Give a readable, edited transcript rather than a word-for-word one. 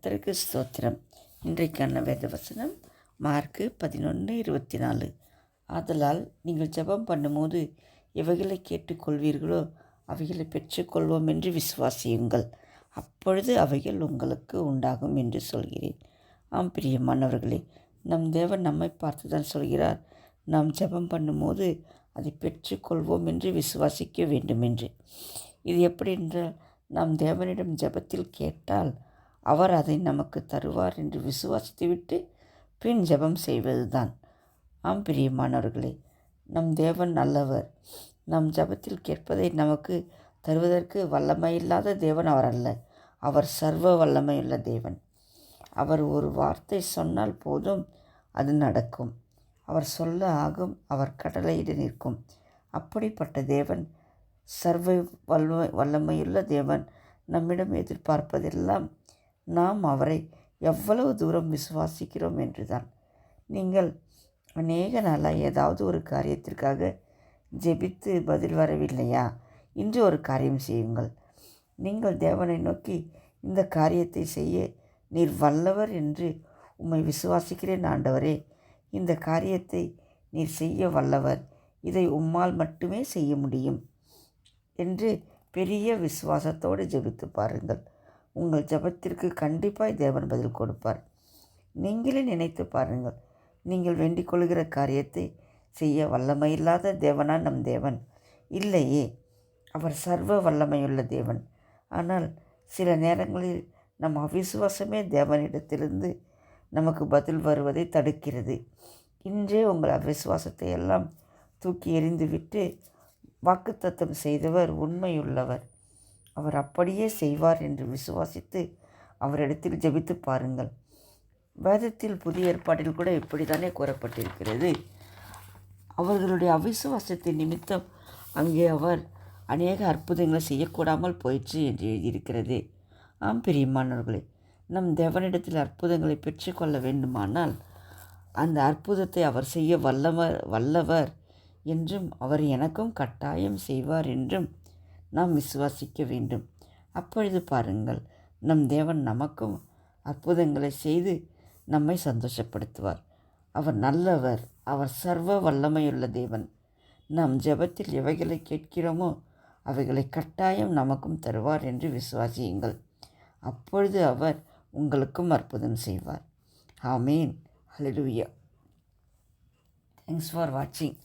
கர்த்தருக்கு ஸ்தோத்திரம். இன்றைக்கான வேத வசனம் மார்க்கு 11:24. ஆதலால் நீங்கள் ஜெபம் பண்ணும்போது எவைகளை கேட்டுக்கொள்வீர்களோ அவைகளை பெற்றுக்கொள்வோம் என்று விசுவாசியுங்கள், அப்பொழுது அவைகள் உங்களுக்கு உண்டாகும் என்று சொல்கிறேன். ஆம் பிரியமானவர்களே, நம் தேவன் நம்மை பார்த்து தான் சொல்கிறார், நாம் ஜெபம் பண்ணும்போது அதை பெற்றுக்கொள்வோம் என்று விசுவாசிக்க வேண்டும் என்று. இது எப்படி என்றால், நாம் தேவனிடம் ஜெபத்தில் கேட்டால் அவர் அதை நமக்கு தருவார் என்று விசுவாசித்துவிட்டு பின் ஜெபம் செய்வது தான். ஆம் பிரியமானவர்களே, நம் தேவன் நல்லவர். நம் ஜெபத்தில் கேட்பதை நமக்கு தருவதற்கு வல்லமையில்லாத தேவன் அவர் அல்ல. அவர் சர்வ வல்லமையுள்ள தேவன். அவர் ஒரு வார்த்தை சொன்னால் போதும், அது நடக்கும். அவர் சொல்ல ஆகும், அவர் கட்டளையிட நிற்கும். அப்படிப்பட்ட தேவன், சர்வ வல்லமையுள்ள தேவன் நம்மிடம் எதிர்பார்ப்பதெல்லாம் நாம் அவரை எவ்வளவு தூரம் விசுவாசிக்கிறோம் என்றுதான். நீங்கள் அநேக நாளாக ஏதாவது ஒரு காரியத்திற்காக ஜெபித்து பதில் வரவில்லையா? இன்று ஒரு காரியம் செய்யுங்கள். நீங்கள் தேவனை நோக்கி, இந்த காரியத்தை செய்ய நீர் வல்லவர் என்று உம்மை விசுவாசிக்கிறேன் ஆண்டவரே, இந்த காரியத்தை நீர் செய்ய வல்லவர், இதை உம்மால் மட்டுமே செய்ய முடியும் என்று பெரிய விசுவாசத்தோடு ஜெபித்து பாருங்கள். உங்கள் ஜெபத்திற்கு கண்டிப்பாய் தேவன் பதில் கொடுப்பார். நீங்களே நினைத்து பாருங்கள், நீங்கள் வேண்டிக் கொள்கிற காரியத்தை செய்ய வல்லமையில்லாத தேவனா நம் தேவன்? இல்லையே. அவர் சர்வ வல்லமையுள்ள தேவன். ஆனால் சில நேரங்களில் நம் அவிசுவாசமே தேவனிடத்திலிருந்து நமக்கு பதில் வருவதை தடுக்கிறது. இன்றே உங்கள் அவிசுவாசத்தை எல்லாம் தூக்கி எறிந்துவிட்டு வாக்குத்தத்தம் செய்தவர் உண்மையுள்ளவர். அவர் அப்படியே செய்வார் என்று விசுவாசித்து அவரிடத்தில் ஜெபித்து பாருங்கள். வேதத்தில் புதிய ஏற்பாட்டில் கூட இப்படி தானே கூறப்பட்டிருக்கிறது. அவர்களுடைய அவிசுவாசத்தின் நிமித்தம் அங்கே அவர் அநேக அற்புதங்களை செய்யக்கூடாமல் போயிற்று என்று எழுதியிருக்கிறது. ஆம் பிரியமானவர்களே, நம் தேவனிடத்தில் அற்புதங்களை பெற்றுக்கொள்ள வேண்டுமானால் அந்த அற்புதத்தை அவர் செய்ய வல்லவர் என்றும் அவர் எனக்கும் கட்டாயம் செய்வார் என்றும் நாம் விசுவாசிக்க வேண்டும். அப்பொழுது பாருங்கள், நம் தேவன் நமக்கும் அற்புதங்களை செய்து நம்மை சந்தோஷப்படுத்துவார். அவர் நல்லவர். அவர் சர்வ வல்லமையுள்ள தேவன். நாம் ஜெபத்தில் எவைகளை கேட்கிறோமோ அவைகளை கட்டாயம் நமக்கும் தருவார் என்று விசுவாசியுங்கள். அப்பொழுது அவர் உங்களுக்கும் அற்புதம் செய்வார். ஆமேன். ஹல்லேலூயா. தேங்க்ஸ் ஃபார் வாட்சிங்.